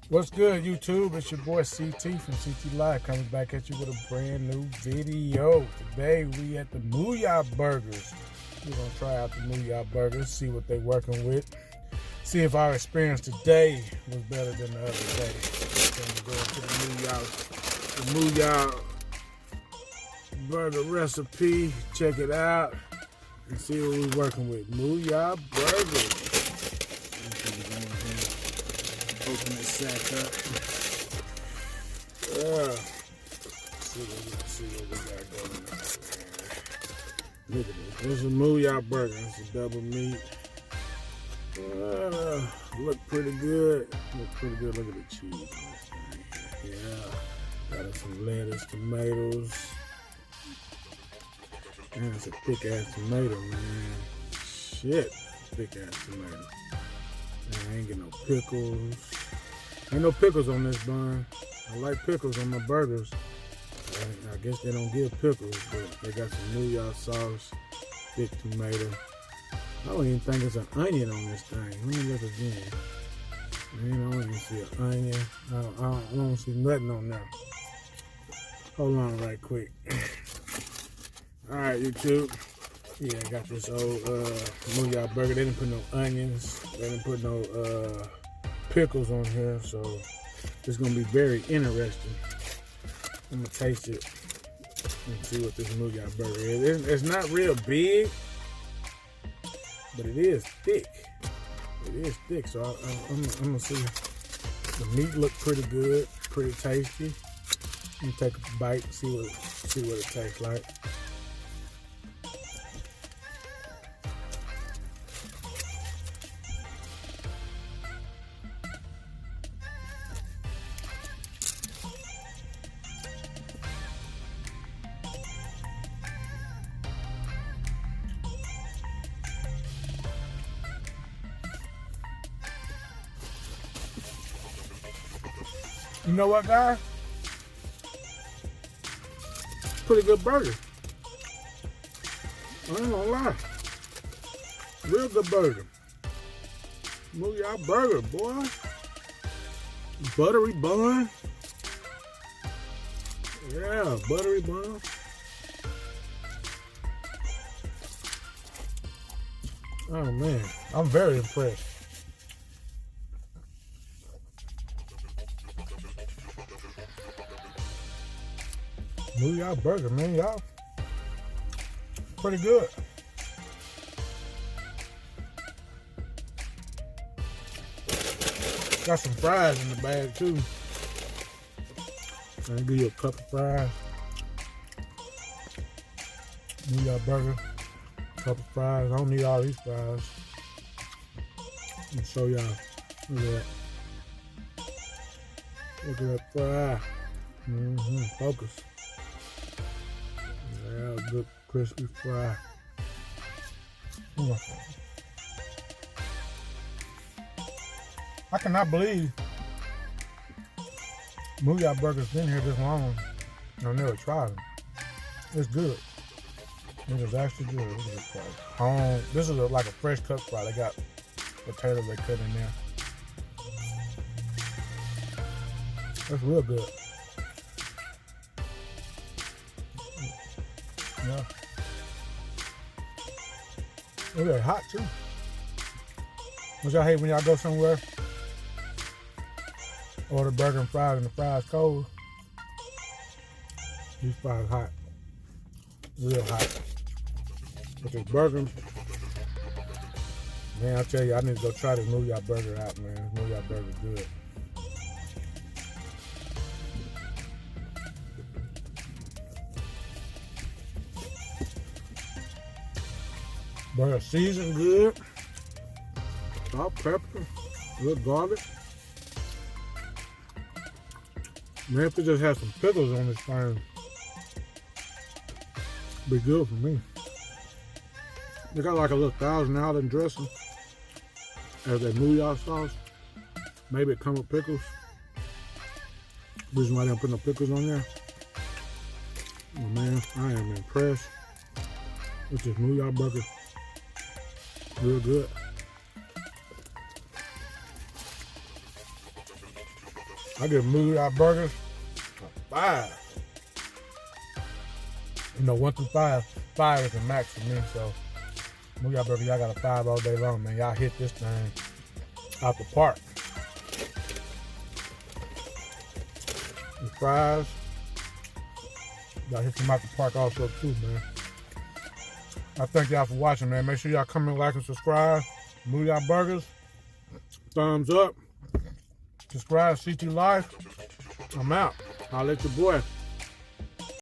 What's good, YouTube? It's your boy CT from CT Live coming back at you with a brand new video. Today we at the Mooyah Burgers. We're gonna try out the Mooyah Burgers, see what they're working with, see if our experience today was better than the other day. So I'm going to the Mooyah Burger recipe. Check it out and see what we're working with. Mooyah Burgers. Open this sack up. See what we got going on here. Look at this. This is a Mooyah burger. It's a double meat. Look pretty good. Look pretty good. Look at the cheese on this thing. Yeah. Got some lettuce, tomatoes. Man, it's a thick ass tomato, man. Shit. Thick ass tomato. Man, I ain't get no pickles. Ain't no pickles on this bun. I like pickles on my burgers. I guess they don't give pickles, but they got some Mooyah sauce, thick tomato. I don't even think there's an onion on this thing. Let me look again. Man, I don't even see an onion. I don't see nothing on there. Hold on right quick. All right, YouTube. Yeah, I got this old Mooyah burger. They didn't put no onions. They didn't put no pickles on here, so it's gonna be very interesting. I'm gonna taste it and see what this Mooyah burger is. It's not real big, but it is thick. It is thick, so I'm gonna see. The meat look pretty good, pretty tasty. Let me take a bite, and see what it tastes like. You know what, guys? Pretty good burger. I ain't gonna lie. Real good burger. Mooyah burger, boy. Buttery bun. Yeah, buttery bun. Oh man, I'm very impressed. Mooyah burger, man, y'all. Pretty good. Got some fries in the bag too. I'll give you a cup of fries. Mooyah burger, cup of fries. I don't need all these fries. Let me show y'all. Look at that. Look at that fry. Focus. Yeah, good crispy fry. I cannot believe Mooyah burgers been here this long. I never tried them. It's good. It is actually good. Look at this fry. This is like a fresh cut fry. They got potatoes they cut in there. That's real good. Yeah. Oh, they're hot too. Don't y'all hate when y'all go somewhere, order burger and fries and the fries cold? These fries hot. Real hot. But this burger, man, I tell you, I need to go try this Mooyah burger out, man. This Mooyah burger's good. Burger seasoned good. Salt, pepper, good garlic. Man, if it just had some pickles on this thing, be good for me. They got like a little $1,000 dressing as that Mooyah sauce. Maybe it come with pickles. Reason why they don't put no pickles on there. Oh man, I am impressed with this Mooyah burger. Real good. I give Mooyah burgers a 5. You know, 1 through 5. 5 is the max for me, so Mooyah burger, y'all got a 5 all day long, man. Y'all hit this thing out the park. The fries, y'all hit them out the park also too, man. I thank y'all for watching, man. Make sure y'all comment, like, and subscribe. Mooyah Burgers, thumbs up. Subscribe, CT Life. I'm out. I'll let your boy.